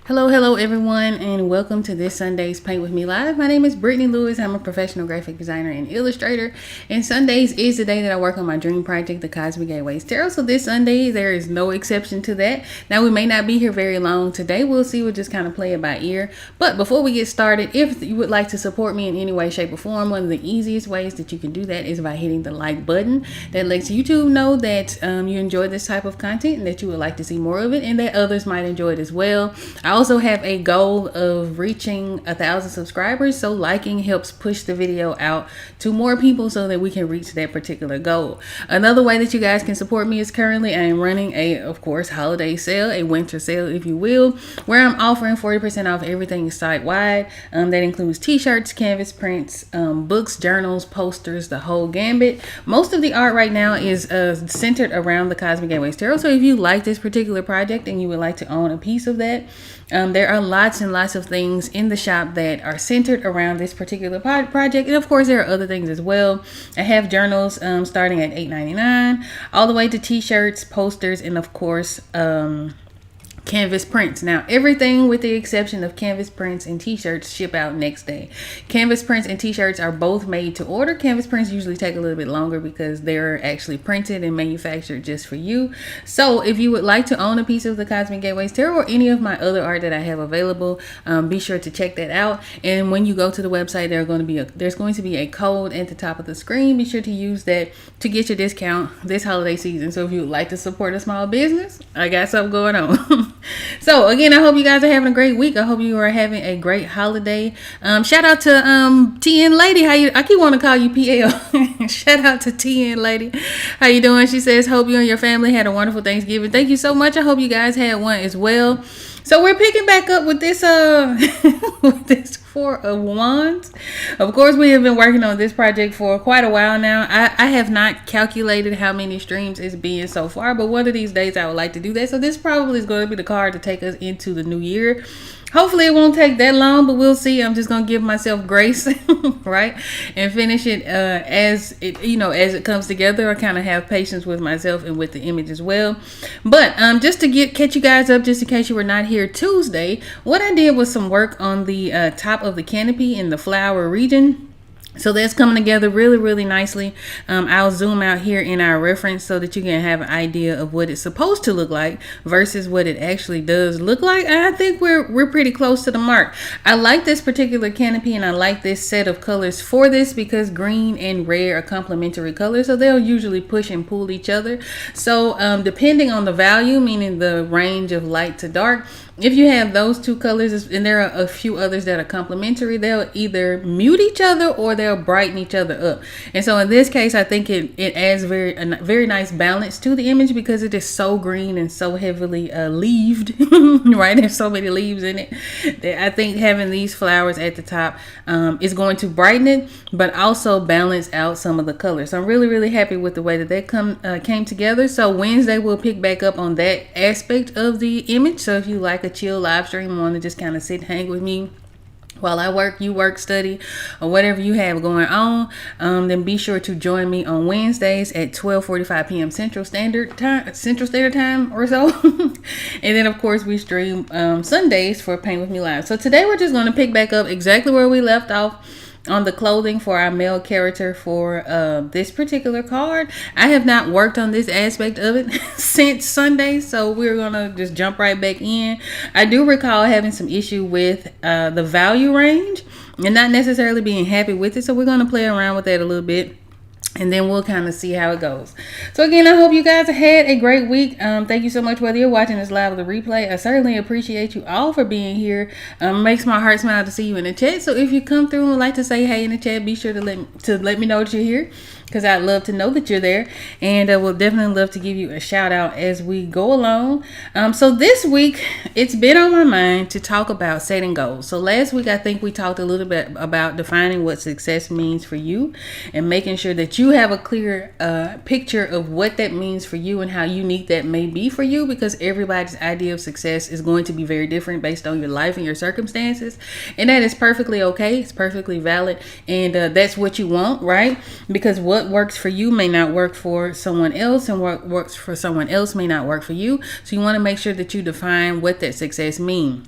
Hello everyone, and welcome to this Sunday's Paint With Me Live. My name is Brittany Lewis. I'm a professional graphic designer and illustrator, and Sundays is the day that I work on my dream project, the Cosmic Gateways Tarot. So this Sunday, there is no exception to that. Now, we may not be here very long today. We'll see. We'll just kind of play it by ear. But before we get started, if you would like to support me in any way, shape, or form, one of the easiest ways that you can do that is by hitting the like button. That lets YouTube know that you enjoy this type of content and that you would like to see more of it, and that others might enjoy it as well. I also have a goal of reaching 1,000 subscribers, so liking helps push the video out to more people so that we can reach that particular goal. Another way that you guys can support me is currently I am running of course, holiday sale, a winter sale if you will, where I'm offering 40% off everything site-wide. That includes t-shirts, canvas prints, books, journals, posters, the whole gambit. Most of the art right now is centered around the Cosmic Gateways Tarot, so if you like this particular project and you would like to own a piece of that, there are lots and lots of things in the shop that are centered around this particular project. And of course, there are other things as well. I have journals starting at $8.99 all the way to t-shirts, posters, and of course, canvas prints. Now, everything with the exception of canvas prints and t-shirts ship out next day. Canvas prints and t-shirts are both made to order. Canvas prints usually take a little bit longer because they're actually printed and manufactured just for you. So if you would like to own a piece of the Cosmic Gateways Tarot or any of my other art that I have available, be sure to check that out. And when you go to the website, there's going to be a code at the top of the screen. Be sure to use that to get your discount this holiday season. So if you would like to support a small business, I got something going on. So again, I hope you guys are having a great week. I hope you are having a great holiday. Shout out to TN Lady. I keep wanting to call you PL. Shout out to TN Lady. How you doing? She says, hope you and your family had a wonderful Thanksgiving. Thank you so much. I hope you guys had one as well. So we're picking back up with this with this Four of Wands. Of course, we have been working on this project for quite a while now. I have not calculated how many streams it's been so far, but one of these days I would like to do that. So this probably is going to be the card to take us into the new year. Hopefully it won't take that long, but we'll see. I'm just gonna give myself grace, right, and finish it as it comes together. I kind of have patience with myself and with the image as well. But just to catch you guys up, just in case you were not here Tuesday, what I did was some work on the top of the canopy in the flower region. So that's coming together really, really nicely. I'll zoom out here in our reference so that you can have an idea of what it's supposed to look like versus what it actually does look like. I think we're pretty close to the mark. I like this particular canopy and I like this set of colors for this because green and red are complementary colors. So they'll usually push and pull each other. So depending on the value, meaning the range of light to dark, if you have those two colors, and there are a few others that are complementary, they'll either mute each other or they'll brighten each other up. And so in this case, I think it adds a very nice balance to the image because it is so green and so heavily leaved, right? There's so many leaves in it that I think having these flowers at the top is going to brighten it, but also balance out some of the colors. So I'm really, really happy with the way that came together. So Wednesday, we'll pick back up on that aspect of the image. So if you like a chill live stream, want to just kind of sit and hang with me while I work, you work, study, or whatever you have going on, then be sure to join me on Wednesdays at 12:45 p.m. Central Standard Time or so. And then of course we stream Sundays for Paint With Me Live. So today we're just going to pick back up exactly where we left off on the clothing for our male character for this particular card. I have not worked on this aspect of it since Sunday, so we're gonna just jump right back in. I do recall having some issue with the value range and not necessarily being happy with it, so we're gonna play around with that a little bit, and then we'll kind of see how it goes. So again, I hope you guys had a great week. Thank you so much, whether you're watching this live or the replay. I certainly appreciate you all for being here. Makes my heart smile to see you in the chat. So if you come through and would like to say hey in the chat, be sure to let me know that you're here, because I'd love to know that you're there, and we'll definitely love to give you a shout out as we go along. So this week, it's been on my mind to talk about setting goals. So last week, I think we talked a little bit about defining what success means for you and making sure that you have a clear picture of what that means for you and how unique that may be for you, because everybody's idea of success is going to be very different based on your life and your circumstances, and that is perfectly okay. It's perfectly valid, and that's what you want, right? Because what works for you may not work for someone else, and what works for someone else may not work for you. So you want to make sure that you define what that success means.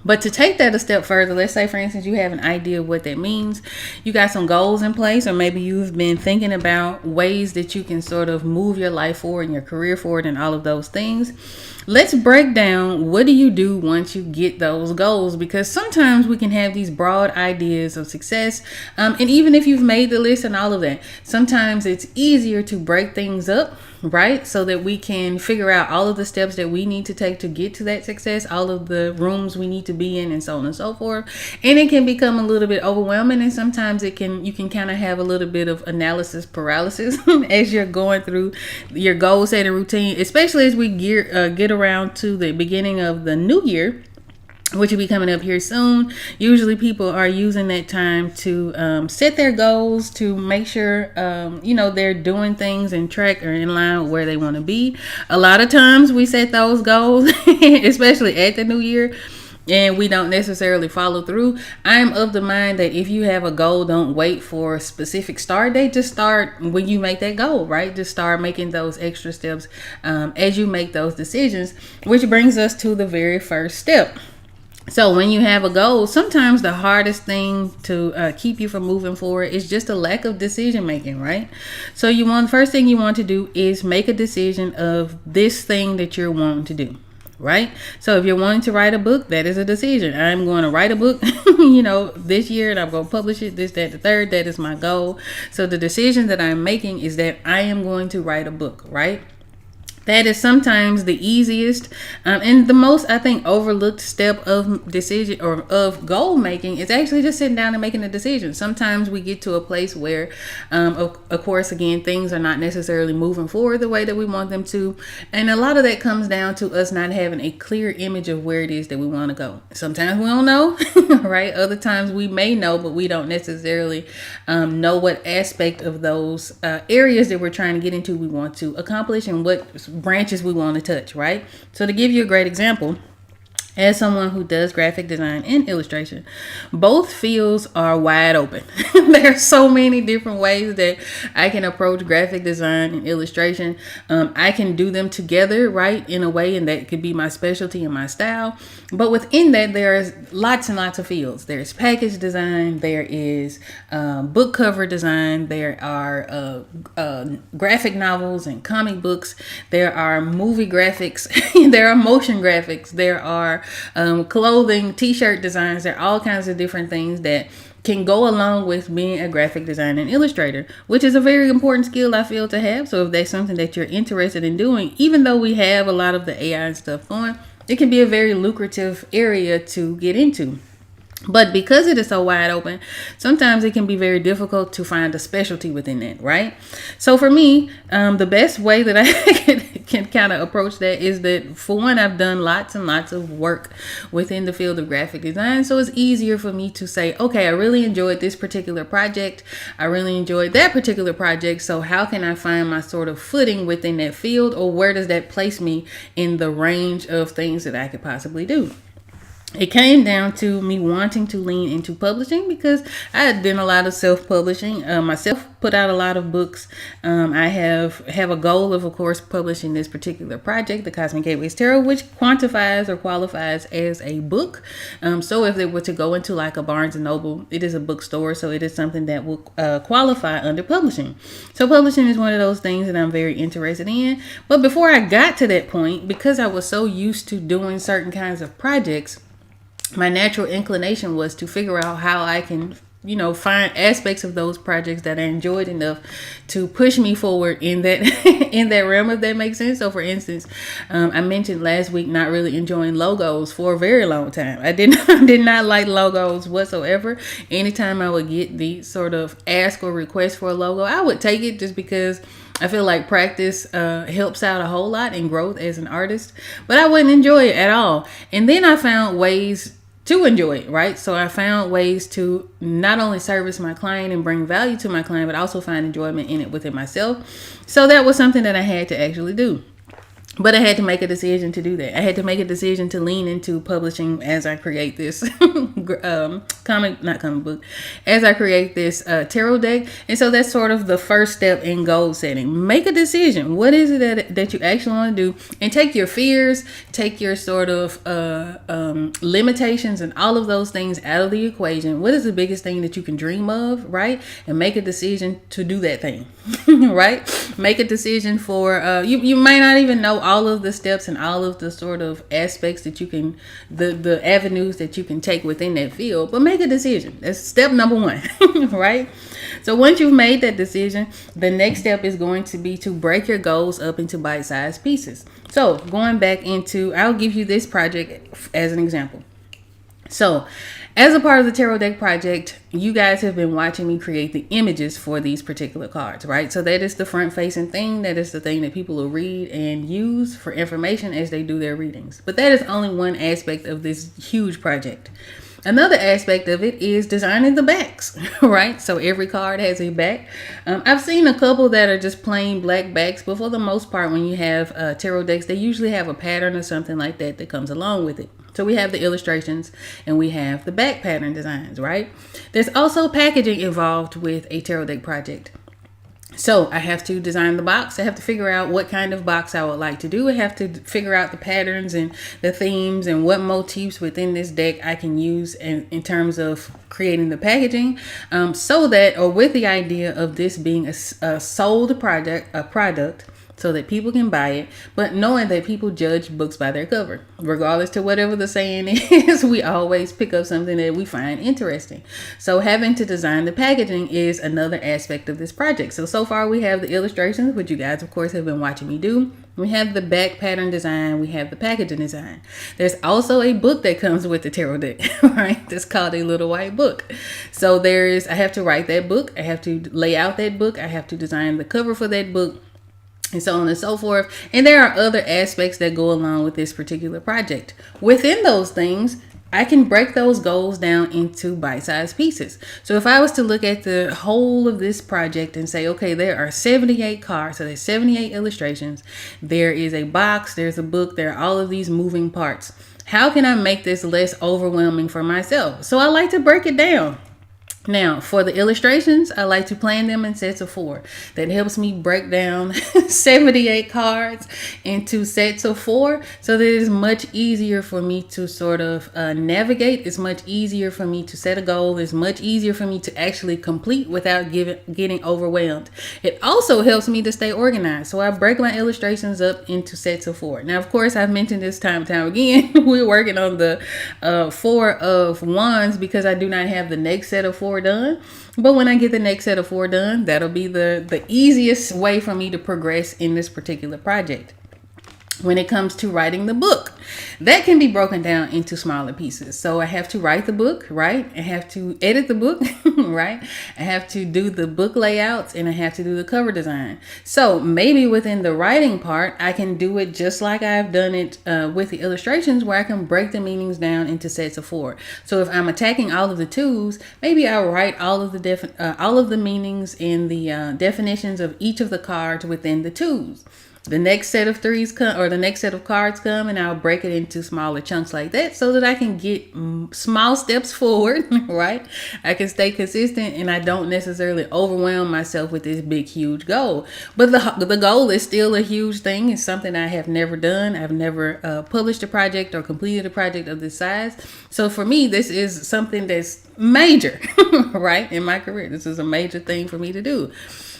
But to take that a step further, let's say, for instance, you have an idea of what that means. You got some goals in place, or maybe you've been thinking about ways that you can sort of move your life forward and your career forward and all of those things. Let's break down, what do you do once you get those goals? Because sometimes we can have these broad ideas of success. And even if you've made the list and all of that, sometimes it's easier to break things up, right? So that we can figure out all of the steps that we need to take to get to that success, all of the rooms we need to be in, and so on and so forth. And it can become a little bit overwhelming, and sometimes you can kind of have a little bit of analysis paralysis as you're going through your goal setting routine, especially as we get around to the beginning of the new year, which will be coming up here soon. Usually people are using that time to set their goals, to make sure they're doing things in track or in line with where they want to be. A lot of times we set those goals especially at the new year, and we don't necessarily follow through. I'm of the mind that if you have a goal, don't wait for a specific start date. Just start when you make that goal, right? Just start making those extra steps as you make those decisions, which brings us to the very first step. So when you have a goal, sometimes the hardest thing to keep you from moving forward is just a lack of decision making, right? So first thing you want to do is make a decision of this thing that you're wanting to do. Right? So if you're wanting to write a book, that is a decision. I'm going to write a book, this year, and I'm going to publish it, this, that, the third. That is my goal. So the decision that I'm making is that I am going to write a book, right? That is sometimes the easiest and the most, I think, overlooked step of decision or of goal making is actually just sitting down and making a decision. Sometimes we get to a place where, of course, again, things are not necessarily moving forward the way that we want them to. And a lot of that comes down to us not having a clear image of where it is that we want to go. Sometimes we don't know, right? Other times we may know, but we don't necessarily know what aspect of those areas that we're trying to get into we want to accomplish and what branches we want to touch, right? So to give you a great example, as someone who does graphic design and illustration, both fields are wide open. There are so many different ways that I can approach graphic design and illustration. I can do them together, right, in a way, and that could be my specialty and my style. But within that, there's lots and lots of fields. There's package design, there is book cover design, there are graphic novels and comic books, there are movie graphics, there are motion graphics, there are clothing, t-shirt designs. There are all kinds of different things that can go along with being a graphic designer and illustrator, which is a very important skill I feel to have. So if that's something that you're interested in doing, even though we have a lot of the AI and stuff going, it can be a very lucrative area to get into. But because it is so wide open, sometimes it can be very difficult to find a specialty within that, right? So for me, the best way that I can kind of approach that is that, for one, I've done lots and lots of work within the field of graphic design. So it's easier for me to say, okay, I really enjoyed this particular project. I really enjoyed that particular project. So how can I find my sort of footing within that field, or where does that place me in the range of things that I could possibly do? It came down to me wanting to lean into publishing because I had done a lot of self-publishing myself, put out a lot of books. I have a goal of course, publishing this particular project, The Cosmic Gateways Tarot, which quantifies or qualifies as a book. So if it were to go into like a Barnes & Noble, it is a bookstore, so it is something that will qualify under publishing. So publishing is one of those things that I'm very interested in. But before I got to that point, because I was so used to doing certain kinds of projects, my natural inclination was to figure out how I can, find aspects of those projects that I enjoyed enough to push me forward in that in that realm, if that makes sense. So for instance, I mentioned last week not really enjoying logos for a very long time. I did not like logos whatsoever. Anytime I would get the sort of ask or request for a logo, I would take it just because I feel like practice helps out a whole lot in growth as an artist, but I wouldn't enjoy it at all. And then I found ways to enjoy it, right? So I found ways to not only service my client and bring value to my client, but also find enjoyment in it within myself. So that was something that I had to actually do. But I had to make a decision to do that. I had to make a decision to lean into publishing as I create this comic book, as I create this tarot deck. And so that's sort of the first step in goal setting. Make a decision. What is it that you actually want to do? And take your fears, take your sort of limitations and all of those things out of the equation. What is the biggest thing that you can dream of, right? And make a decision to do that thing, right? Make a decision for, you might not even know all of the steps and all of the sort of aspects that you can, the avenues that you can take within that field, but make a decision. That's step number one, right? So once you've made that decision, the next step is going to be to break your goals up into bite-sized pieces. So going back into, I'll give you this project as an example. So as a part of the tarot deck project, you guys have been watching me create the images for these particular cards, right? So that is the front facing thing. That is the thing that people will read and use for information as they do their readings. But that is only one aspect of this huge project. Another aspect of it is designing the backs, right? So every card has a back. I've seen a couple that are just plain black backs, but for the most part, when you have tarot decks, they usually have a pattern or something like that that comes along with it. So we have the illustrations and we have the back pattern designs, right? There's also packaging involved with a tarot deck project. So I have to design the box. I have to figure out what kind of box I would like to do. I have to figure out the patterns and the themes and what motifs within this deck I can use in terms of creating the packaging, so that, or with the idea of this being a sold product, so that people can buy it, but knowing that people judge books by their cover. Regardless to whatever the saying is, we always pick up something that we find interesting. So having to design the packaging is another aspect of this project. So far we have the illustrations, which you guys, of course, have been watching me do. We have the back pattern design. We have the packaging design. There's also a book that comes with the tarot deck, right? That's called a little white book. So I have to write that book. I have to lay out that book. I have to design the cover for that book, and so on and so forth. And there are other aspects that go along with this particular project. Within those things, I can break those goals down into bite-sized pieces. So if I was to look at the whole of this project and say, okay, there are 78 cards, so there's 78 illustrations, there is a box, there's a book, there are all of these moving parts. How can I make this less overwhelming for myself? So I like to break it down. Now, for the illustrations, I like to plan them in sets of 4. That helps me break down 78 cards into sets of 4, so that it's much easier for me to sort of navigate. It's much easier for me to set a goal. It's much easier for me to actually complete without getting overwhelmed. It also helps me to stay organized. So I break my illustrations up into sets of 4. Now, of course, I've mentioned this time and time again. We're working on the 4 of Wands because I do not have the next set of 4 done, but when I get the next set of 4 done, that'll be the easiest way for me to progress in this particular project. When it comes to writing the book, that can be broken down into smaller pieces. So I have to write the book, right? I have to edit the book, right? I have to do the book layouts, and I have to do the cover design. So maybe within the writing part, I can do it just like I've done it with the illustrations, where I can break the meanings down into sets of 4. So if I'm attacking all of the 2s, maybe I'll write all of the meanings and the definitions of each of the cards within the 2s. The next set of 3s come, or the next set of cards come, and I'll break it into smaller chunks like that, so that I can get small steps forward, right? I can stay consistent, and I don't necessarily overwhelm myself with this big, huge goal. But the goal is still a huge thing. It's something I have never done. I've never published a project or completed a project of this size. So for me, this is something that's major, right? In my career, this is a major thing for me to do.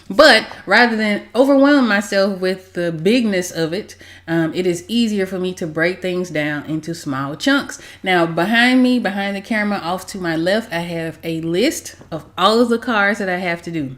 But rather than overwhelm myself with the bigness of it, it is easier for me to break things down into small chunks. Now, behind me, behind the camera, off to my left, I have a list of all of the cards that I have to do.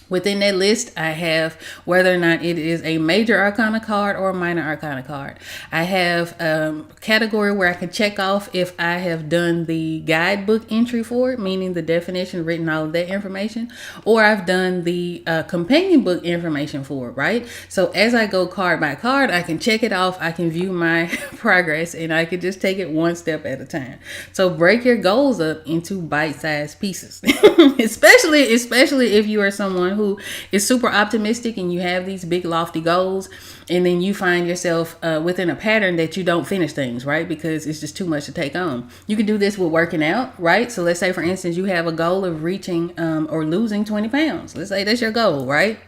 Within that list, I have whether or not it is a major arcana card or a minor arcana card. I have a category where I can check off if I have done the guidebook entry for it, meaning the definition, written all of that information, or I've done the companion book information for it, right? So as I go card by card, I can check it off, I can view my progress, and I can just take it one step at a time. So break your goals up into bite-sized pieces, especially if you are someone who is super optimistic and you have these big lofty goals, and then you find yourself within a pattern that you don't finish things, right? Because it's just too much to take on. You can do this with working out, right? So let's say, for instance, you have a goal of reaching or losing 20 pounds. Let's say that's your goal, right?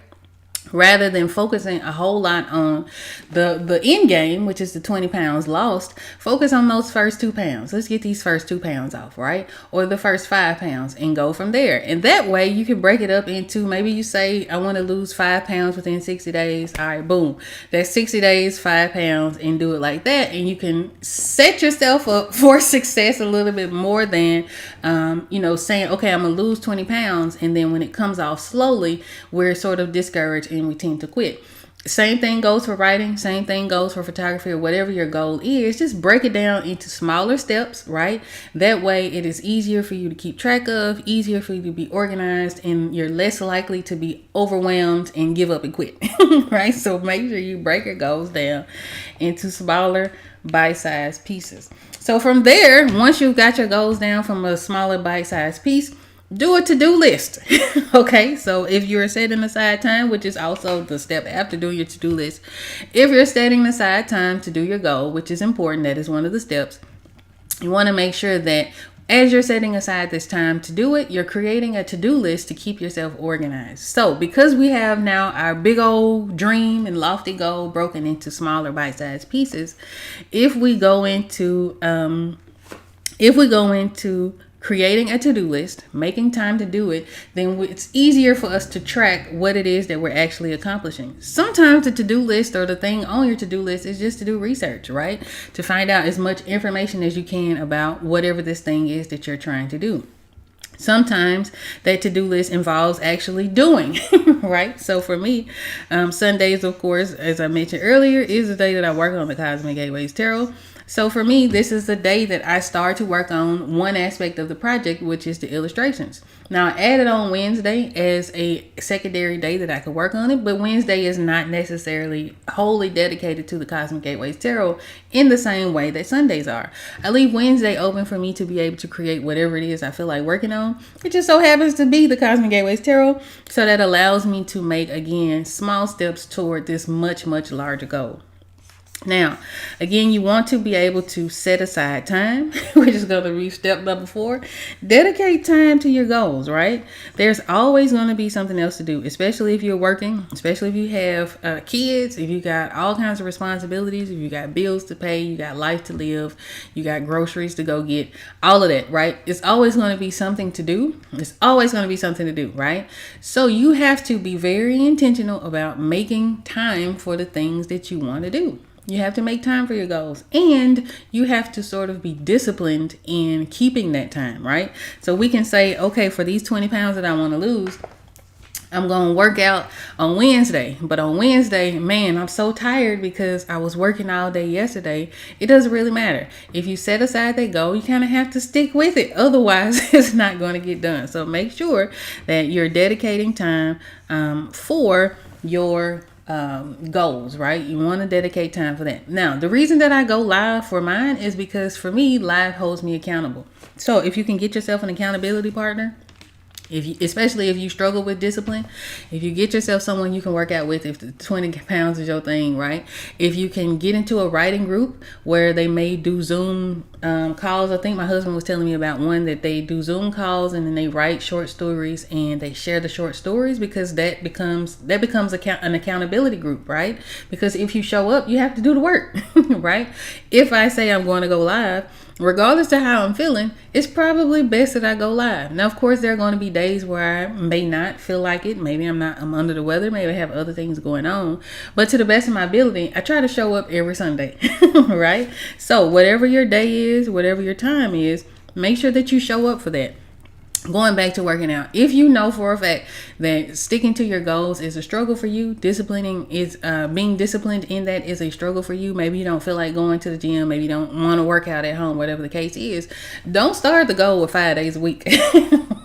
Rather than focusing a whole lot on the end game, which is the 20 pounds lost, focus on those first 2 pounds. Let's get these first 2 pounds off, right? Or the first 5 pounds and go from there. And that way you can break it up into, maybe you say, I want to lose 5 pounds within 60 days. All right, boom. That's 60 days, 5 pounds, and do it like that. And you can set yourself up for success a little bit more than, saying, okay, I'm going to lose 20 pounds. And then when it comes off slowly, we're sort of discouraged and we tend to quit. Same thing goes for writing. Same thing goes for photography, or whatever your goal is. Just break it down into smaller steps, right? That way it is easier for you to keep track of, easier for you to be organized, and you're less likely to be overwhelmed and give up and quit, right? So make sure you break your goals down into smaller bite-sized pieces. So from there, once you've got your goals down from a smaller bite-sized piece, do a to-do list. Okay, so if you're setting aside time, which is also the step after doing your to-do list, if you're setting aside time to do your goal, which is important, that is one of the steps, you want to make sure that as you're setting aside this time to do it, you're creating a to-do list to keep yourself organized. So because we have now our big old dream and lofty goal broken into smaller bite-sized pieces, if we go into creating a to-do list, making time to do it, then it's easier for us to track what it is that we're actually accomplishing. Sometimes the to-do list or the thing on your to-do list is just to do research, right? To find out as much information as you can about whatever this thing is that you're trying to do. Sometimes that to-do list involves actually doing, right? So for me, Sundays, of course, as I mentioned earlier, is the day that I work on the Cosmic Gateways Tarot. So for me, this is the day that I start to work on one aspect of the project, which is the illustrations. Now, I added on Wednesday as a secondary day that I could work on it, but Wednesday is not necessarily wholly dedicated to the Cosmic Gateways Tarot in the same way that Sundays are. I leave Wednesday open for me to be able to create whatever it is I feel like working on. It just so happens to be the Cosmic Gateways Tarot, so that allows me to make, again, small steps toward this much, much larger goal. Now, again, you want to be able to set aside time, which is going to be step number 4. Dedicate time to your goals, right? There's always going to be something else to do, especially if you're working, especially if you have kids, if you got all kinds of responsibilities, if you got bills to pay, you got life to live, you got groceries to go get, all of that, right? It's always going to be something to do. It's always going to be something to do, right? So you have to be very intentional about making time for the things that you want to do. You have to make time for your goals, and you have to sort of be disciplined in keeping that time, right? So we can say, okay, for these 20 pounds that I want to lose, I'm going to work out on Wednesday. But on Wednesday, man, I'm so tired because I was working all day yesterday. It doesn't really matter. If you set aside that goal, you kind of have to stick with it. Otherwise, it's not going to get done. So make sure that you're dedicating time for your goals, right? You want to dedicate time for that. Now, the reason that I go live for mine is because for me, live holds me accountable. So if you can get yourself an accountability partner, especially if you struggle with discipline, if you get yourself someone you can work out with, if the 20 pounds is your thing, right? If you can get into a writing group where they may do Zoom calls. I think my husband was telling me about one that they do Zoom calls and then they write short stories and they share the short stories, because that becomes an accountability group, right? Because if you show up, you have to do the work, right? If I say I'm going to go live, regardless of how I'm feeling, it's probably best that I go live. Now, of course, there are going to be days where I may not feel like it. Maybe I'm under the weather. Maybe I have other things going on. But to the best of my ability, I try to show up every Sunday, right? So whatever your day is, whatever your time is, make sure that you show up for that. Going back to working out, if you know for a fact that sticking to your goals is a struggle for you, being disciplined in that is a struggle for you. Maybe you don't feel like going to the gym. Maybe you don't want to work out at home, whatever the case is. Don't start the goal with 5 days a week,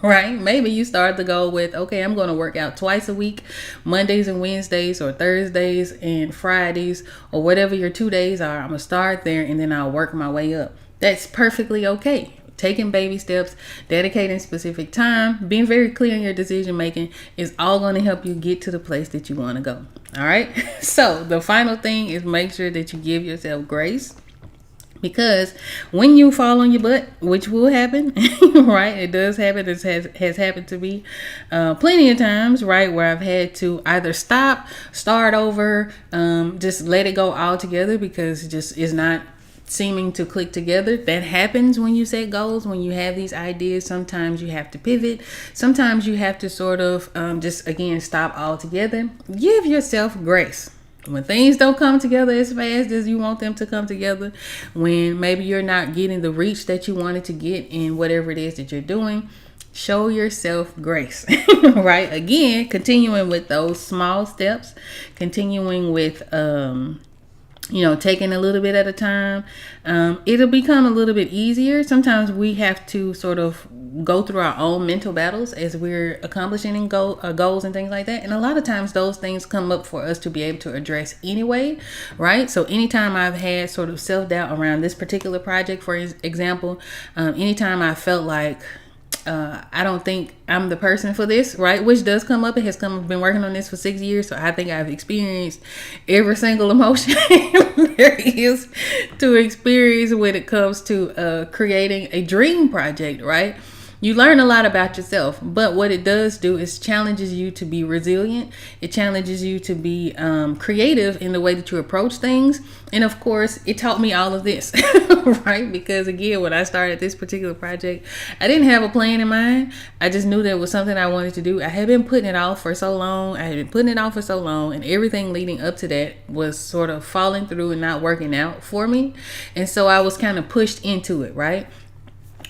right? Maybe you start the goal with, okay, I'm going to work out twice a week, Mondays and Wednesdays, or Thursdays and Fridays, or whatever your 2 days are. I'm going to start there and then I'll work my way up. That's perfectly okay. taking baby steps, dedicating specific time, being very clear in your decision making is all going to help you get to the place that you want to go. All right. So the final thing is make sure that you give yourself grace. Because when you fall on your butt, which will happen, right? It does happen. It has happened to me plenty of times, right? Where I've had to either stop, start over, just let it go all together because it just is not seeming to click together. That happens when you set goals, when you have these ideas. Sometimes you have to pivot. Sometimes you have to sort of just, again, stop altogether. Give yourself grace. When things don't come together as fast as you want them to come together, when maybe you're not getting the reach that you wanted to get in whatever it is that you're doing, show yourself grace, right? Again, continuing with those small steps, continuing with, taking a little bit at a time, it'll become a little bit easier. Sometimes we have to sort of go through our own mental battles as we're accomplishing goals and things like that. And a lot of times those things come up for us to be able to address anyway, right? So anytime I've had sort of self-doubt around this particular project, for example, anytime I felt like I don't think I'm the person for this, right? Which does come up. It has come. I've been working on this for 6 years, so I think I've experienced every single emotion there is to experience when it comes to creating a dream project, right? You learn a lot about yourself, but what it does do is challenges you to be resilient. It challenges you to be creative in the way that you approach things. And of course, it taught me all of this, right? Because again, when I started this particular project, I didn't have a plan in mind. I just knew that it was something I wanted to do. I had been putting it off for so long. And everything leading up to that was sort of falling through and not working out for me. And so I was kind of pushed into it, right?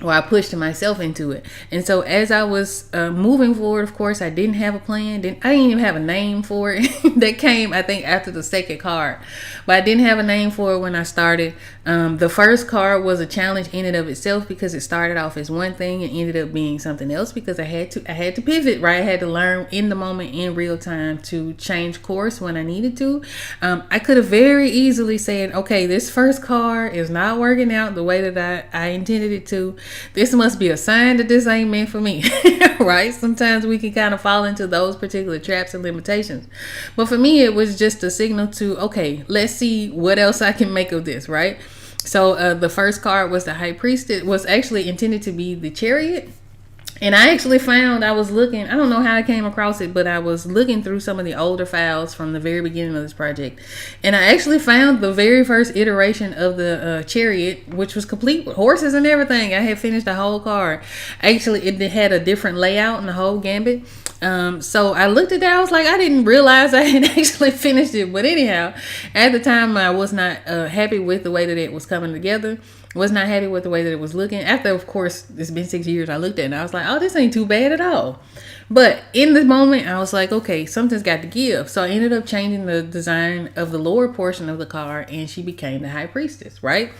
Or I pushed myself into it. And so as I was moving forward, of course, I didn't have a plan. I didn't even have a name for it. That came, I think, after the second card. But I didn't have a name for it when I started. The first card was a challenge in and of itself because it started off as one thing and ended up being something else because I had to pivot, right? I had to learn in the moment, in real time, to change course when I needed to. I could have very easily said, okay, this first card is not working out the way that I intended it to. This must be a sign that this ain't meant for me, right? Sometimes we can kind of fall into those particular traps and limitations. But for me, it was just a signal to, okay, let's see what else I can make of this, right? So the first card was the High Priest. It was actually intended to be the Chariot. And I actually found, I was looking, I don't know how I came across it, but I was looking through some of the older files from the very beginning of this project. And I actually found the very first iteration of the Chariot, which was complete with horses and everything. I had finished the whole card. Actually, it had a different layout in the whole gambit. So I looked at that. I was like, I didn't realize I had actually finished it. But anyhow, at the time, I was not happy with the way that it was coming together. Was not happy with the way that it was looking. After, of course, it's been 6 years, I looked at it and I was like, oh, this ain't too bad at all. But in the moment, I was like, okay, something's got to give. So I ended up changing the design of the lower portion of the card and she became the High Priestess, right?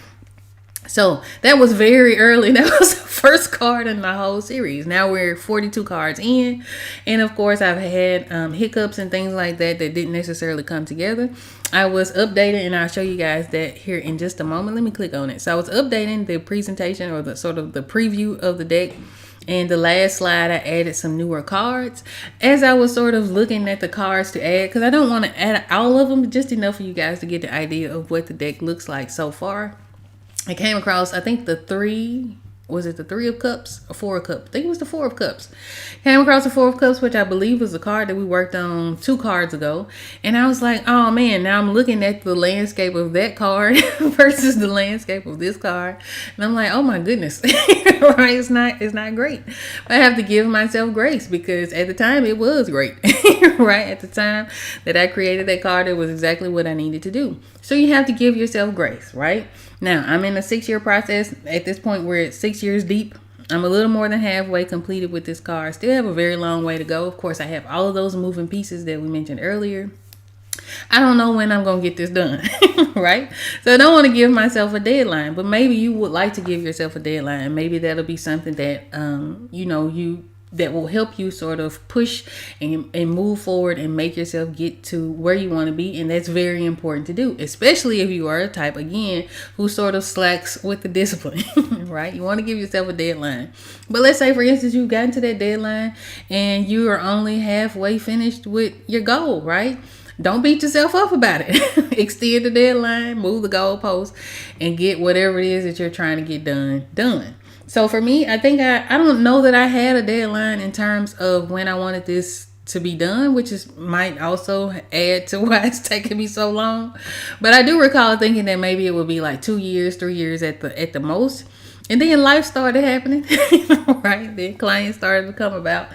So that was very early. That was the first card in the whole series. Now we're 42 cards in. And of course, I've had hiccups and things like that didn't necessarily come together. I was updating, and I'll show you guys that here in just a moment. Let me click on it. So I was updating the presentation or the sort of the preview of the deck. And the last slide, I added some newer cards. As I was sort of looking at the cards to add, because I don't want to add all of them, but just enough for you guys to get the idea of what the deck looks like so far. I came across, I think the 3 of Cups or 4 of Cups? I think it was the 4 of Cups. Came across the 4 of Cups, which I believe was the card that we worked on 2 cards ago. And I was like, oh man, now I'm looking at the landscape of that card versus the landscape of this card. And I'm like, oh my goodness, right? It's not great. I have to give myself grace because at the time it was great, right? At the time that I created that card, it was exactly what I needed to do. So you have to give yourself grace, right? Now, I'm in a 6-year process. At this point, we're at 6 years deep. I'm a little more than halfway completed with this card. Still have a very long way to go. Of course, I have all of those moving pieces that we mentioned earlier. I don't know when I'm going to get this done, right? So I don't want to give myself a deadline, but maybe you would like to give yourself a deadline. Maybe that'll be something that, you will help you sort of push and move forward and make yourself get to where you want to be. And that's very important to do, especially if you are a type, again, who sort of slacks with the discipline, right? You want to give yourself a deadline. But let's say, for instance, you've gotten to that deadline and you are only halfway finished with your goal, right? Don't beat yourself up about it. Extend the deadline, move the goalpost, and get whatever it is that you're trying to get done. So for me, I think I don't know that I had a deadline in terms of when I wanted this to be done, which might also add to why it's taking me so long. But I do recall thinking that maybe it would be like 2 years, 3 years at the most. And then life started happening, right? Then clients started to come about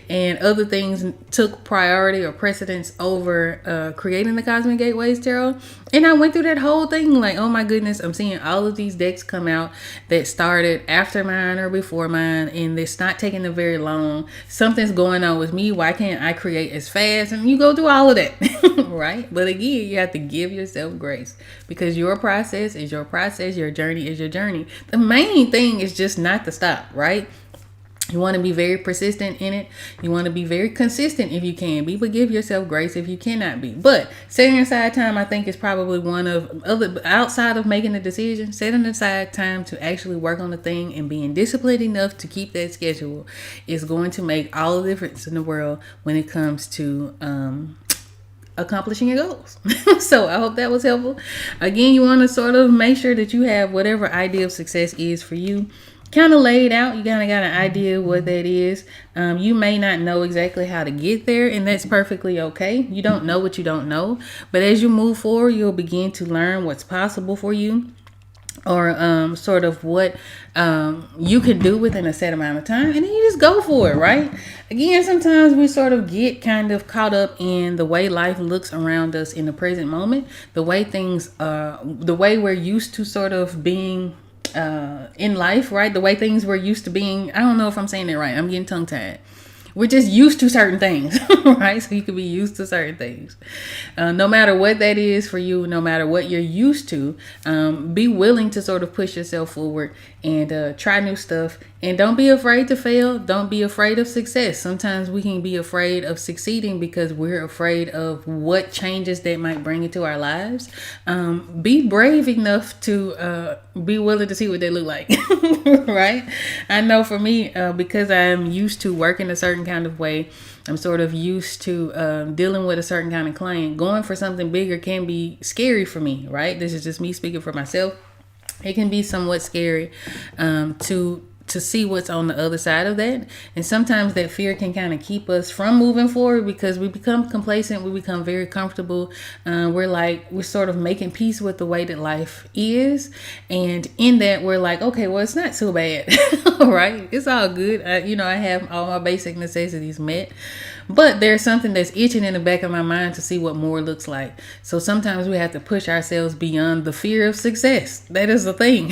and other things took priority or precedence over creating the Cosmic Gateways Tarot. And I went through that whole thing like, oh my goodness, I'm seeing all of these decks come out that started after mine or before mine, and it's not taking them very long. Something's going on with me. Why can't I create as fast? And you go through all of that, right? But again, you have to give yourself grace because your process is your process. Your journey is your journey. The main thing is just not to stop, right? You want to be very persistent in it. You want to be very consistent if you can be, but give yourself grace if you cannot be. But setting aside time, I think, is probably one of outside of making a decision, setting aside time to actually work on the thing and being disciplined enough to keep that schedule is going to make all the difference in the world when it comes to accomplishing your goals. So I hope that was helpful. Again, you want to sort of make sure that you have whatever idea of success is for you kind of laid out. You kind of got an idea of what that is. You may not know exactly how to get there, and that's perfectly okay. You don't know what you don't know, but as you move forward, you'll begin to learn what's possible for you, or sort of what you can do within a set amount of time, and then you just go for it, right? Again, sometimes we sort of get kind of caught up in the way life looks around us in the present moment, the way things, the way we're used to sort of being in life, right? The way things we're used to being. I don't know if I'm saying that right. I'm getting tongue tied. We're just used to certain things, right? So you can be used to certain things. No matter what that is for you, no matter what you're used to, be willing to sort of push yourself forward and try new stuff. And don't be afraid to fail. Don't be afraid of success. Sometimes we can be afraid of succeeding because we're afraid of what changes that might bring into our lives. Be brave enough to be willing to see what they look like, right? I know for me, because I'm used to working a certain kind of way, I'm sort of used to dealing with a certain kind of client. Going for something bigger can be scary for me, right? This is just me speaking for myself. It can be somewhat scary to see what's on the other side of that. And sometimes that fear can kind of keep us from moving forward because we become complacent. We become very comfortable. We're sort of making peace with the way that life is. And in that, we're like, okay, well, it's not so bad, right? It's all good. I have all my basic necessities met. But there's something that's itching in the back of my mind to see what more looks like. So sometimes we have to push ourselves beyond the fear of success. That is the thing.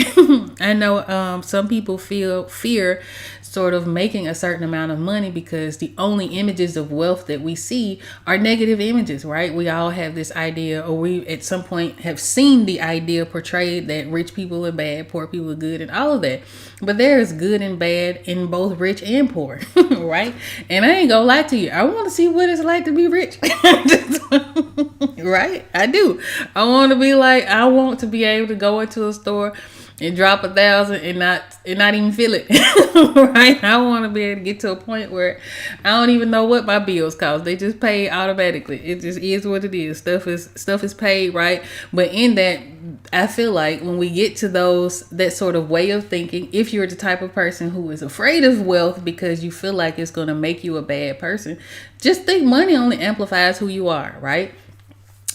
I know some people feel fear sort of making a certain amount of money because the only images of wealth that we see are negative images, right? We all have this idea, or we at some point have seen the idea portrayed that rich people are bad, poor people are good, and all of that. But there is good and bad in both rich and poor, right? And I ain't gonna lie to you. I want to see what it's like to be rich, right? I do. I want to be able to go into a store and drop $1,000 and not even feel it, right? I want to be able to get to a point where I don't even know what my bills cost. They just pay automatically. It just is what it is. Stuff is paid, right? But in that, I feel like when we get to that sort of way of thinking, if you're the type of person who is afraid of wealth because you feel like it's going to make you a bad person, just think money only amplifies who you are, right?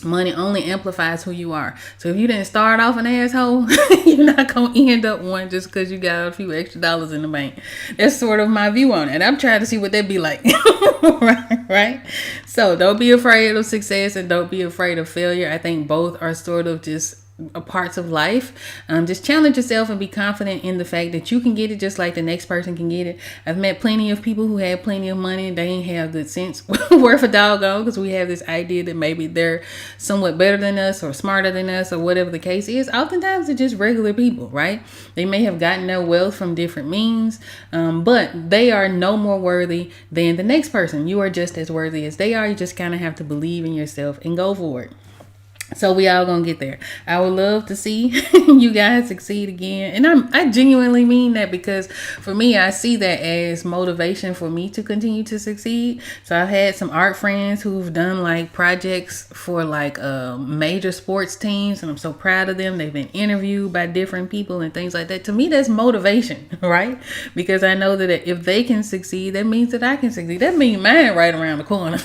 Money only amplifies who you are. So if you didn't start off an asshole, you're not going to end up one just because you got a few extra dollars in the bank. That's sort of my view on it. I'm trying to see what that'd be like. right? So don't be afraid of success and don't be afraid of failure. I think both are sort of just parts of life. Just challenge yourself and be confident in the fact that you can get it just like the next person can get it. I've met plenty of people who had plenty of money and they ain't have good sense worth a doggone, because we have this idea that maybe they're somewhat better than us or smarter than us or whatever the case is. Oftentimes they're just regular people, right? They may have gotten their wealth from different means, but they are no more worthy than the next person. You are just as worthy as they are. You just kind of have to believe in yourself and go for it. So we all gonna get there. I would love to see you guys succeed again. And I genuinely mean that, because for me, I see that as motivation for me to continue to succeed. So I've had some art friends who've done like projects for like major sports teams, and I'm so proud of them. They've been interviewed by different people and things like that. To me, that's motivation, right? Because I know that if they can succeed, that means that I can succeed. That means mine right around the corner,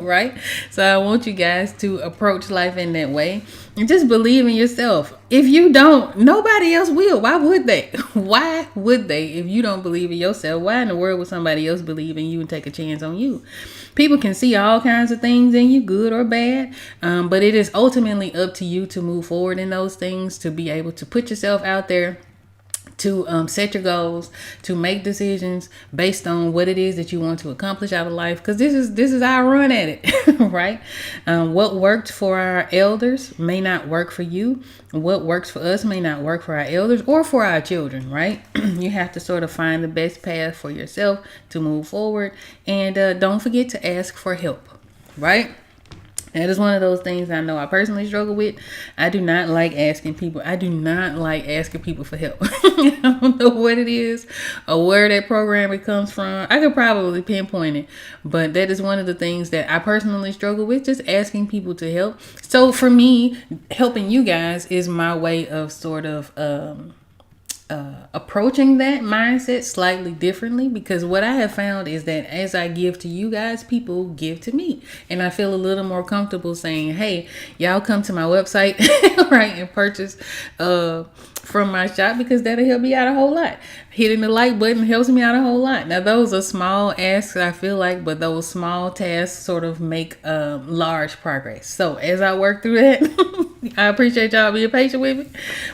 right? So I want you guys to approach life in that way and just believe in yourself. If you don't, nobody else will. Why would they? Why would they? If you don't believe in yourself, why in the world would somebody else believe in you and take a chance on you? People can see all kinds of things in you, good or bad, but it is ultimately up to you to move forward in those things, to be able to put yourself out there, to set your goals, to make decisions based on what it is that you want to accomplish out of life. Because this is our run at it, right? What worked for our elders may not work for you. What works for us may not work for our elders or for our children, right? You have to sort of find the best path for yourself to move forward. And don't forget to ask for help, right? That is one of those things I know I personally struggle with. I do not like asking people. I do not like asking people for help. I don't know what it is or where that program it comes from. I could probably pinpoint it, but that is one of the things that I personally struggle with, just asking people to help. So for me, helping you guys is my way of sort of approaching that mindset slightly differently, because what I have found is that as I give to you guys, people give to me, and I feel a little more comfortable saying, hey, y'all come to my website right, and purchase from my shop, because that'll help me out a whole lot. Hitting the like button helps me out a whole lot. Now those are small asks, I feel like, but those small tasks sort of make large progress. So as I work through that, I appreciate y'all being patient with me,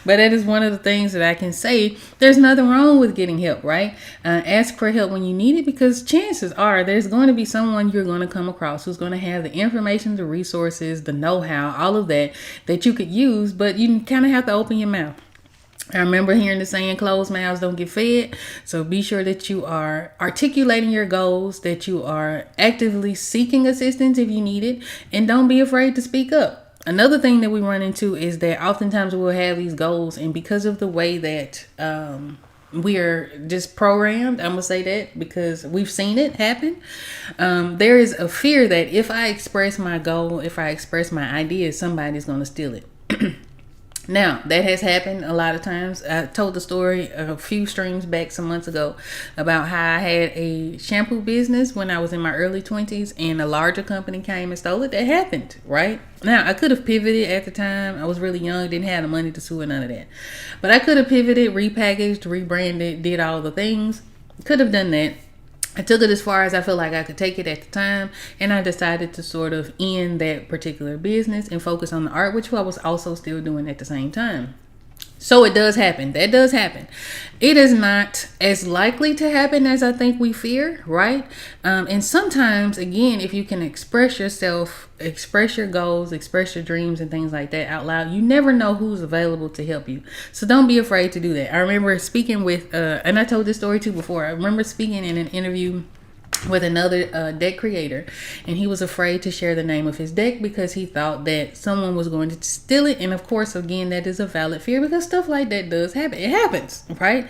but that is one of the things that I can say. There's nothing wrong with getting help, right? Ask for help when you need it, because chances are there's going to be someone you're going to come across who's going to have the information, the resources, the know-how, all of that you could use, but you kind of have to open your mouth. I remember hearing the saying, closed mouths don't get fed. So be sure that you are articulating your goals, that you are actively seeking assistance if you need it, and don't be afraid to speak up. Another thing that we run into is that oftentimes we'll have these goals, and because of the way that we are just programmed, I'm gonna say that because we've seen it happen, there is a fear that if I express my goal, if I express my idea, somebody's gonna steal it. Now, that has happened a lot of times. I told the story a few streams back some months ago about how I had a shampoo business when I was in my early 20s, and a larger company came and stole it. That happened, right? Now, I could have pivoted at the time. I was really young, didn't have the money to sue or none of that. But I could have pivoted, repackaged, rebranded, did all the things. Could have done that. I took it as far as I feel like I could take it at the time, and I decided to sort of end that particular business and focus on the art, which I was also still doing at the same time. So it does happen. That does happen. It is not as likely to happen as I think we fear, right? And sometimes, again, if you can express yourself, express your goals, express your dreams and things like that out loud, you never know who's available to help you. So don't be afraid to do that. I remember speaking with, and I told this story too before, I remember speaking in an interview with another deck creator, and he was afraid to share the name of his deck because he thought that someone was going to steal it. And of course, again, that is a valid fear, because stuff like that does happen. It happens, right?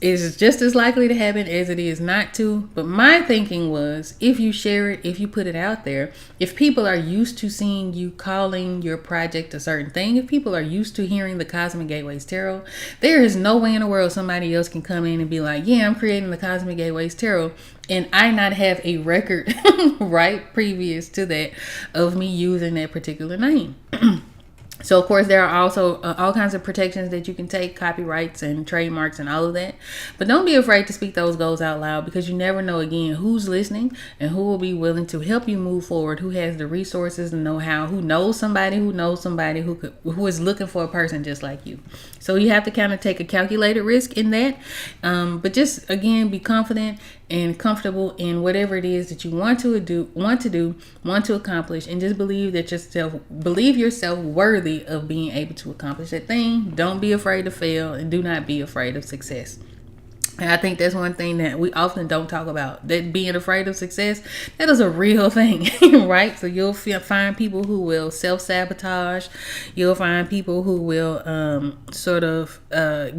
It's just as likely to happen as it is not to. But my thinking was, if you share it, if you put it out there, if people are used to seeing you calling your project a certain thing, if people are used to hearing the Cosmic Gateways Tarot, there is no way in the world somebody else can come in and be like, yeah, I'm creating the Cosmic Gateways Tarot, and I not have a record right previous to that of me using that particular name. So, of course, there are also all kinds of protections that you can take, copyrights and trademarks and all of that. But don't be afraid to speak those goals out loud, because you never know, again, who's listening and who will be willing to help you move forward, who has the resources and know-how, who knows somebody who is looking for a person just like you. So you have to kind of take a calculated risk in that. But just, again, be confident and comfortable in whatever it is that you want to accomplish, and just believe yourself worthy of being able to accomplish that thing. Don't be afraid to fail, and do not be afraid of success. And I think that's one thing that we often don't talk about, that being afraid of success, that is a real thing, right? So you'll find people who will self-sabotage. You'll find people who will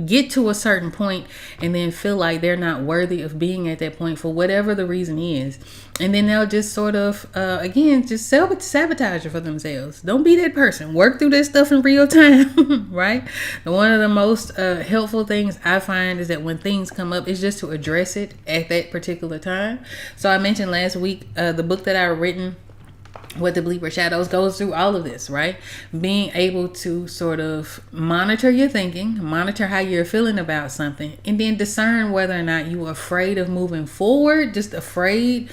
get to a certain point and then feel like they're not worthy of being at that point for whatever the reason is. And then they'll just just sabotage it for themselves. Don't be that person. Work through that stuff in real time, right? And one of the most helpful things I find is that when things come up, is just to address it at that particular time. So I mentioned last week, the book that I've written, What the Bleeper Shadows, goes through all of this, right? Being able to sort of monitor your thinking, monitor how you're feeling about something, and then discern whether or not you're afraid of moving forward, just afraid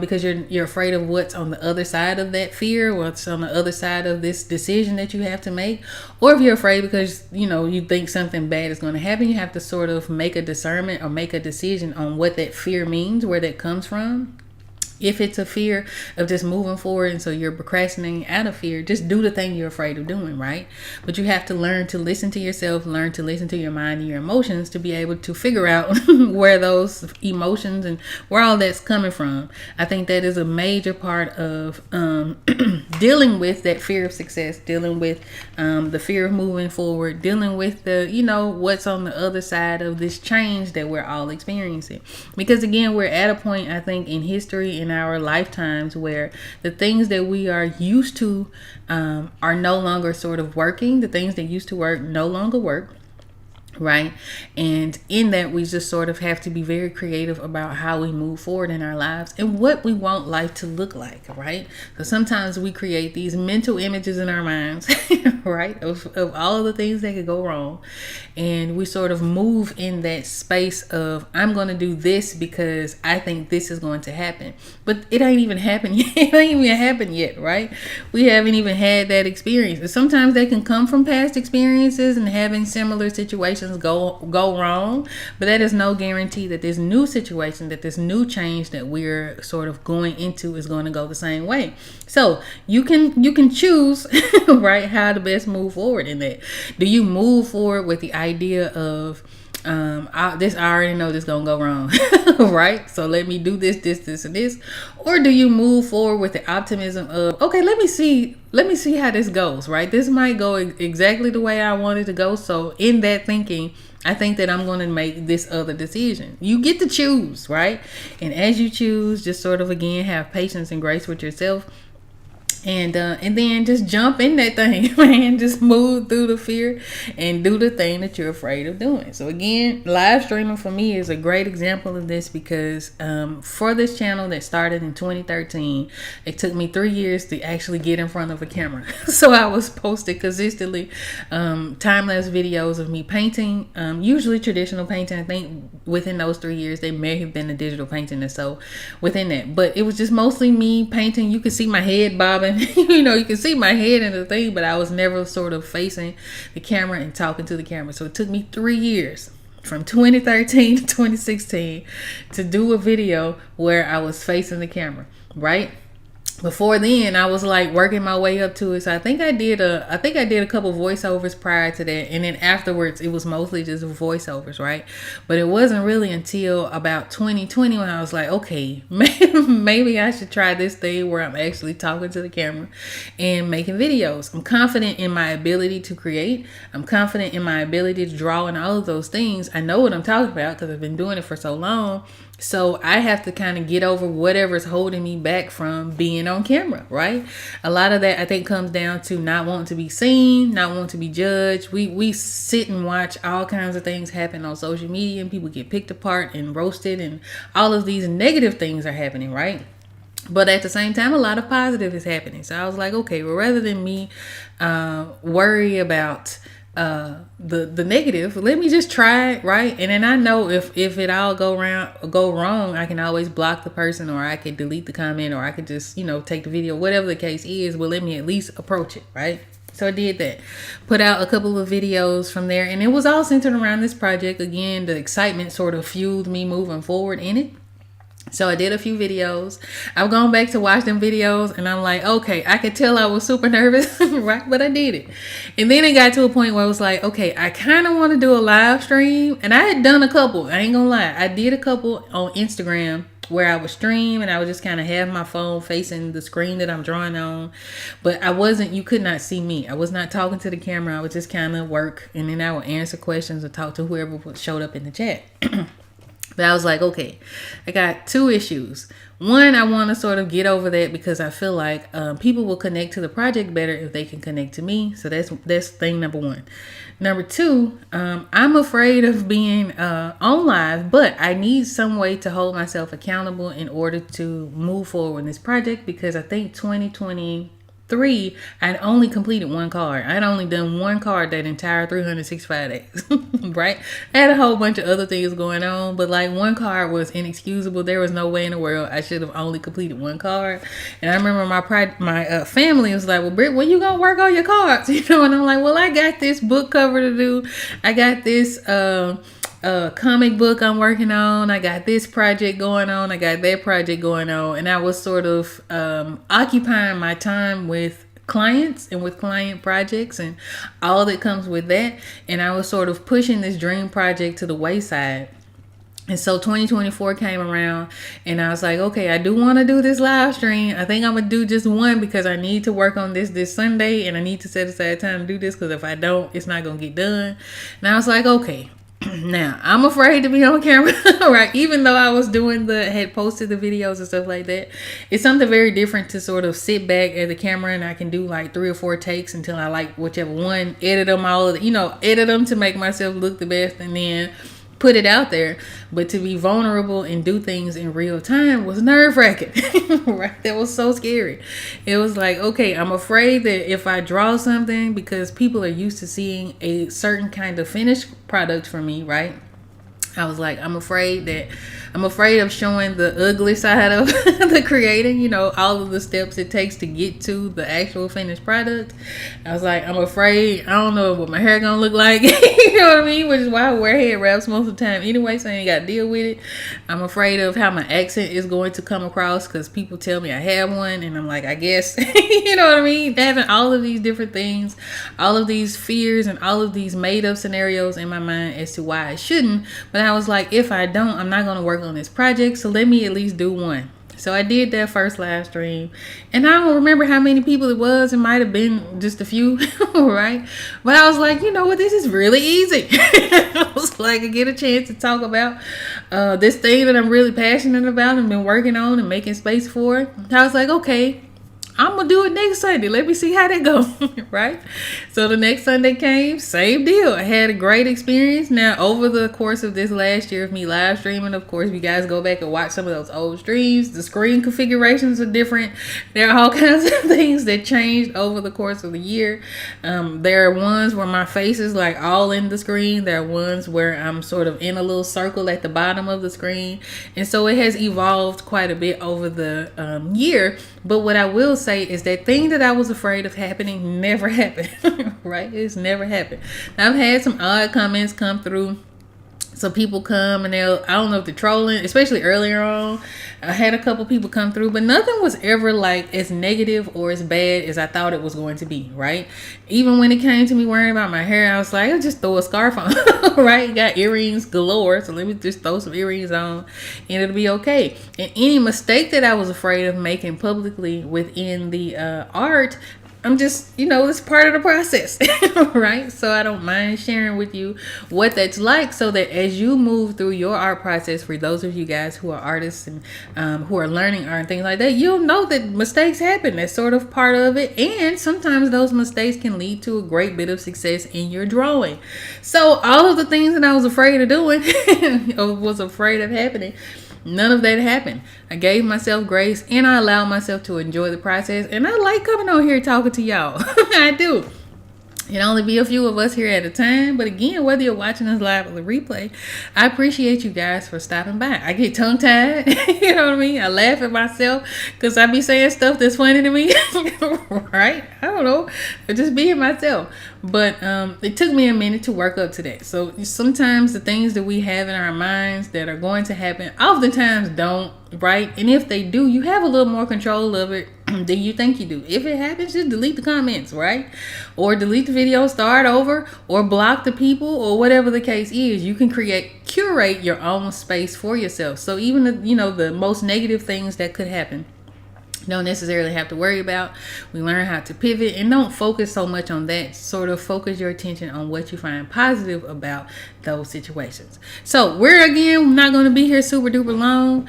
because you're afraid of what's on the other side of that fear, what's on the other side of this decision that you have to make. Or if you're afraid because, you think something bad is going to happen, you have to sort of make a discernment or make a decision on what that fear means, where that comes from. If it's a fear of just moving forward, and so you're procrastinating out of fear, just do the thing you're afraid of doing, right? But you have to learn to listen to yourself, learn to listen to your mind and your emotions to be able to figure out where those emotions and where all that's coming from. I think that is a major part of dealing with that fear of success, dealing with the fear of moving forward, dealing with what's on the other side of this change that we're all experiencing. Because again, we're at a point, I think, in history, in our lifetimes, where the things that we are used to are no longer sort of working. The things that used to work no longer work. Right. And in that, we just sort of have to be very creative about how we move forward in our lives and what we want life to look like. Right. So sometimes we create these mental images in our minds, right, of all of the things that could go wrong. And we sort of move in that space of, I'm going to do this because I think this is going to happen. But it ain't even happened yet. It ain't even happened yet. Right. We haven't even had that experience. And sometimes they can come from past experiences and having similar situations go wrong, but that is no guarantee that this new situation, that this new change that we're sort of going into is going to go the same way. So you can choose right, how to best move forward in that. Do you move forward with the idea of I already know this gonna go wrong, right? So let me do this, and this. Or do you move forward with the optimism of, okay, let me see how this goes, right? This might go exactly the way I want it to go. So in that thinking, I think that I'm going to make this other decision. You get to choose, right? And as you choose, just sort of, again, have patience and grace with yourself. And then just jump in that thing, man. Just move through the fear and do the thing that you're afraid of doing. So again, live streaming for me is a great example of this, because for this channel that started in 2013, it took me 3 years to actually get in front of a camera. So I was posted consistently time-lapse videos of me painting, usually traditional painting. I think within those 3 years, they may have been a digital painting or so within that. But it was just mostly me painting. You could see my head bobbing. You can see my head in the thing, but I was never sort of facing the camera and talking to the camera. So it took me 3 years, from 2013 to 2016, to do a video where I was facing the camera, right? Before then, I was like working my way up to it. So I think I did a couple voiceovers prior to that, and then afterwards it was mostly just voiceovers, right? But it wasn't really until about 2020 when I was like, okay, maybe I should try this thing where I'm actually talking to the camera and making videos. I'm confident in my ability to create. I'm confident in my ability to draw and all of those things. I know what I'm talking about because I've been doing it for so long. So I have to kind of get over whatever's holding me back from being on camera, right? A lot of that, I think, comes down to not wanting to be seen, not wanting to be judged. We sit and watch all kinds of things happen on social media, and people get picked apart and roasted, and all of these negative things are happening, right? But at the same time, a lot of positive is happening. So I was like, okay, well, rather than me worry about the negative, let me just try it, right? And then I know if it all go wrong, I can always block the person, or I can delete the comment, or I could just, take the video, whatever the case is. But let me at least approach it, right? So I did that, put out a couple of videos from there, and it was all centered around this project. Again, the excitement sort of fueled me moving forward in it. So I did a few videos. I've gone back to watch them videos, and I'm like, okay, I could tell I was super nervous, right? But I did it. And then it got to a point where I was like, okay, I kind of want to do a live stream. And I had done a couple. I ain't gonna lie. I did a couple on Instagram where I would stream, and I would just kind of have my phone facing the screen that I'm drawing on. But you could not see me. I was not talking to the camera. I would just kind of work, and then I would answer questions or talk to whoever showed up in the chat. But I was like, okay, I got two issues. One, I want to sort of get over that because I feel like people will connect to the project better if they can connect to me. So that's thing number one. Number two, I'm afraid of being on live, but I need some way to hold myself accountable in order to move forward in this project, because I think 2023, I'd only completed one card. I'd only done one card that entire 365 days, right? I had a whole bunch of other things going on, but like one card was inexcusable. There was no way in the world I should have only completed one card. And I remember my family was like, well, Britt, when you gonna work on your cards? And I'm like, well, I got this book cover to do. I got this comic book I'm working on. I got this project going on. I got that project going on. And I was sort of occupying my time with clients and with client projects and all that comes with that. And I was sort of pushing this dream project to the wayside. And so 2024 came around, and I was like, okay, I do want to do this live stream. I think I'm going to do just one because I need to work on this Sunday, and I need to set aside time to do this, because if I don't, it's not going to get done. And I was like, okay. Now, I'm afraid to be on camera, right? Even though I had posted the videos and stuff like that, it's something very different to sort of sit back at the camera, and I can do like 3 or 4 takes until I like whichever one, edit them to make myself look the best, and then put it out there. But to be vulnerable and do things in real time was nerve-wracking, right? That was so scary. It was like, okay, I'm afraid that if I draw something, because people are used to seeing a certain kind of finished product from me, right? I was like, I'm afraid of showing the ugly side of the creating, all of the steps it takes to get to the actual finished product. I was like, I'm afraid, I don't know what my hair gonna look like, you know what I mean? Which is why I wear head wraps most of the time anyway, so I ain't gotta deal with it. I'm afraid of how my accent is going to come across, because people tell me I have one, and I'm like, I guess, you know what I mean? Having all of these different things, all of these fears, and all of these made up scenarios in my mind as to why I shouldn't. But I was like, if I don't, I'm not going to work on this project, so let me at least do one. So I did that first live stream, and I don't remember how many people it was. It might have been just a few, right? But I was like, you know what, this is really easy. I was like, I get a chance to talk about this thing that I'm really passionate about and been working on and making space for. I was like, okay, I'm gonna do it next Sunday. Let me see how that goes, right? So the next Sunday came, same deal. I had a great experience. Now, over the course of this last year of me live streaming, of course, if you guys go back and watch some of those old streams, the screen configurations are different. There are all kinds of things that changed over the course of the year. There are ones where my face is like all in the screen. There are ones where I'm sort of in a little circle at the bottom of the screen. And so it has evolved quite a bit over the year. But what I will say is that thing that I was afraid of happening never happened, right? It's never happened. I've had some odd comments come through. So people come and I don't know if they're trolling, especially earlier on. I had a couple people come through, but nothing was ever like as negative or as bad as I thought it was going to be, right? Even when it came to me worrying about my hair, I was like, I'll just throw a scarf on, right? Got earrings galore, so let me just throw some earrings on and it'll be okay. And any mistake that I was afraid of making publicly within the art, I'm just, it's part of the process, right? So I don't mind sharing with you what that's like, so that as you move through your art process, for those of you guys who are artists and who are learning art and things like that, you'll know that mistakes happen. That's sort of part of it. And sometimes those mistakes can lead to a great bit of success in your drawing. So all of the things that I was afraid of doing, or was afraid of happening, None of that happened. I gave myself grace and I allowed myself to enjoy the process. And I like coming on here talking to y'all. I do. It only be a few of us here at a time. But again, whether you're watching us live or the replay, I appreciate you guys for stopping by. I get tongue tied. You know what I mean? I laugh at myself because I be saying stuff that's funny to me. Right? I don't know. But just being myself. But it took me a minute to work up to that. So sometimes the things that we have in our minds that are going to happen oftentimes don't, right? And if they do, you have a little more control of it than you think you do. If it happens, just delete the comments, right? Or delete the video, start over, or block the people, or whatever the case is. You can curate your own space for yourself. So even the most negative things that could happen, don't necessarily have to worry about. We learn how to pivot and don't focus so much on that. Sort of focus your attention on what you find positive about those situations. So we're again not going to be here super duper long.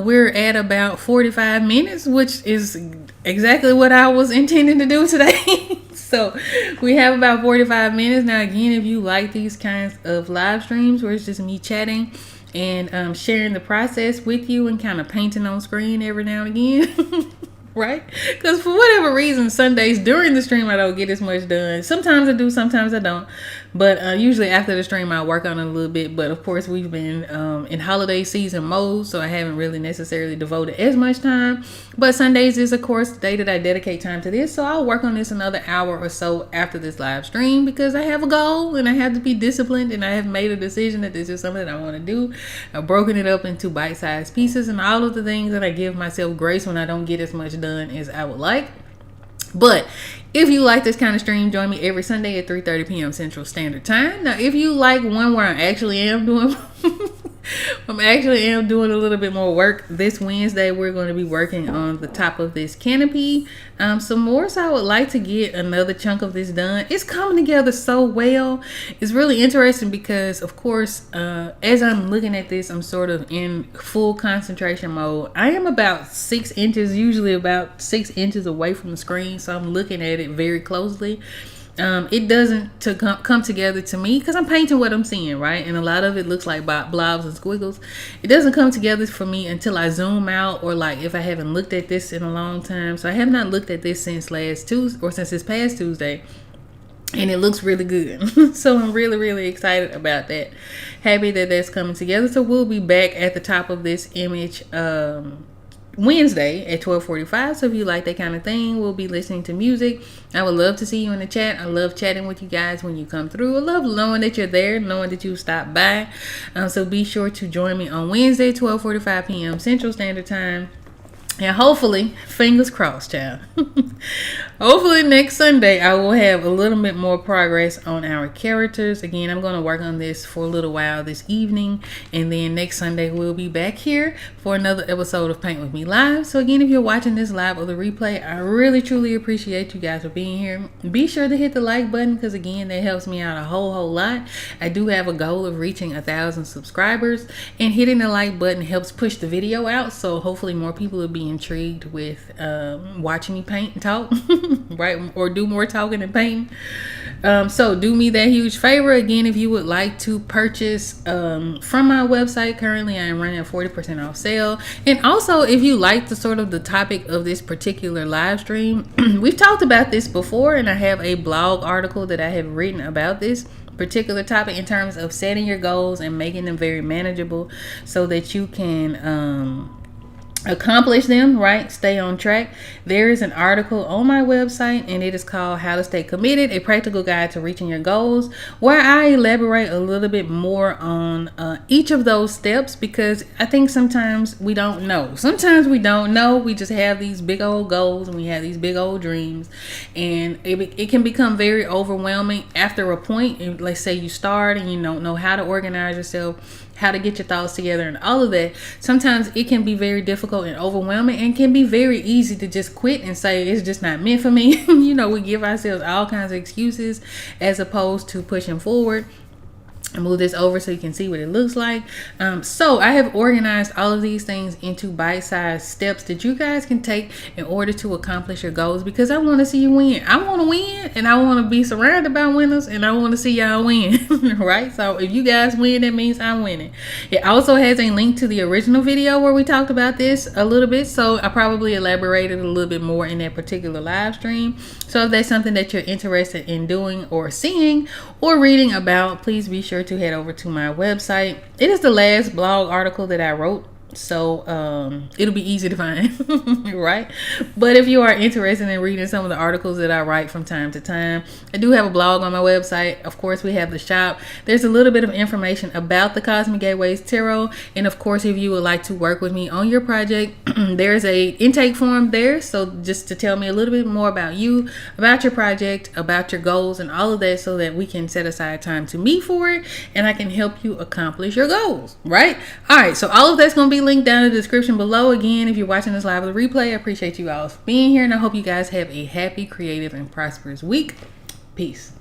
We're at about 45 minutes, which is exactly what I was intending to do today. So we have about 45 minutes. Now again, if you like these kinds of live streams where it's just me chatting and sharing the process with you and kind of painting on screen every now and again. Right? Because for whatever reason, Sundays during the stream, I don't get as much done. Sometimes I do, sometimes I don't. But usually after the stream, I work on it a little bit. But of course, we've been in holiday season mode, so I haven't really necessarily devoted as much time. But Sundays is, of course, the day that I dedicate time to this. So I'll work on this another hour or so after this live stream because I have a goal and I have to be disciplined. And I have made a decision that this is something that I want to do. I've broken it up into bite-sized pieces and all of the things that I give myself grace when I don't get as much done as I would like. But if you like this kind of stream, join me every Sunday at 3:30 p.m. Central Standard Time. Now, if you like one where I actually am doing a little bit more work this Wednesday, we're going to be working on the top of this canopy some more. So I would like to get another chunk of this done. It's coming together so well. It's really interesting because, of course, as I'm looking at this, I'm sort of in full concentration mode. I am about 6 inches, usually about 6 inches away from the screen. So I'm looking at it very closely. It doesn't come together to me because I'm painting what I'm seeing, right? And a lot of it looks like blobs and squiggles. It doesn't come together for me until I zoom out, or like if I haven't looked at this in a long time. So I have not looked at this since last Tuesday, or since this past Tuesday, and it looks really good. So I'm really, really excited about that. Happy that that's coming together. So we'll be back at the top of this image Wednesday at 12:45. So if you like that kind of thing, we'll be listening to music. I would love to see you in the chat. I love chatting with you guys when you come through. I love knowing that you're there, knowing that you stopped by. So be sure to join me on Wednesday, 12:45 p.m. Central Standard Time. And hopefully, fingers crossed, child. Hopefully next Sunday I will have a little bit more progress on our characters. Again, I'm going to work on this for a little while this evening. And then next Sunday we'll be back here for another episode of Paint With Me Live. So again, if you're watching this live or the replay, I really truly appreciate you guys for being here. Be sure to hit the like button because again, that helps me out a whole lot. I do have a goal of reaching 1,000 subscribers. And hitting the like button helps push the video out. So hopefully more people will be intrigued with watching me paint and talk. Right, or do more talking and painting. So do me that huge favor. Again, if you would like to purchase from my website, currently I am running a 40% off sale. And also, if you like the topic of this particular live stream, we've talked about this before, and I have a blog article that I have written about this particular topic in terms of setting your goals and making them very manageable so that you can accomplish them, right? Stay on track. There is an article on my website and it is called How to Stay Committed, a practical guide to reaching your goals, where I elaborate a little bit more on each of those steps, because I think sometimes we don't know. We just have these big old goals and we have these big old dreams, and it can become very overwhelming after a point. Let's say you start and you don't know how to organize yourself, how to get your thoughts together and all of that. Sometimes it can be very difficult and overwhelming, and can be very easy to just quit and say it's just not meant for me. We give ourselves all kinds of excuses as opposed to pushing forward. I move this over so you can see what it looks like. So I have organized all of these things into bite-sized steps that you guys can take in order to accomplish your goals, because I want to see you win. I want to win, and I want to be surrounded by winners, and I want to see y'all win. Right? So if you guys win, that means I'm winning. It also has a link to the original video where we talked about this a little bit, so I probably elaborated a little bit more in that particular live stream. So if that's something that you're interested in doing or seeing or reading about, please be sure to head over to my website. It is the last blog article that I wrote, so it'll be easy to find. Right? But if you are interested in reading some of the articles that I write from time to time, I do have a blog on my website. Of course, we have the shop. There's a little bit of information about the Cosmic Gateways Tarot, and of course, if you would like to work with me on your project, there's a intake form there. So just to tell me a little bit more about you, about your project, about your goals, and all of that, so that we can set aside time to meet for it, and I can help you accomplish your goals. Right? All right. So all of that's going to be linked down in the description below. Again, if you're watching this live with a replay, I appreciate you all being here, and I hope you guys have a happy, creative, and prosperous week. Peace.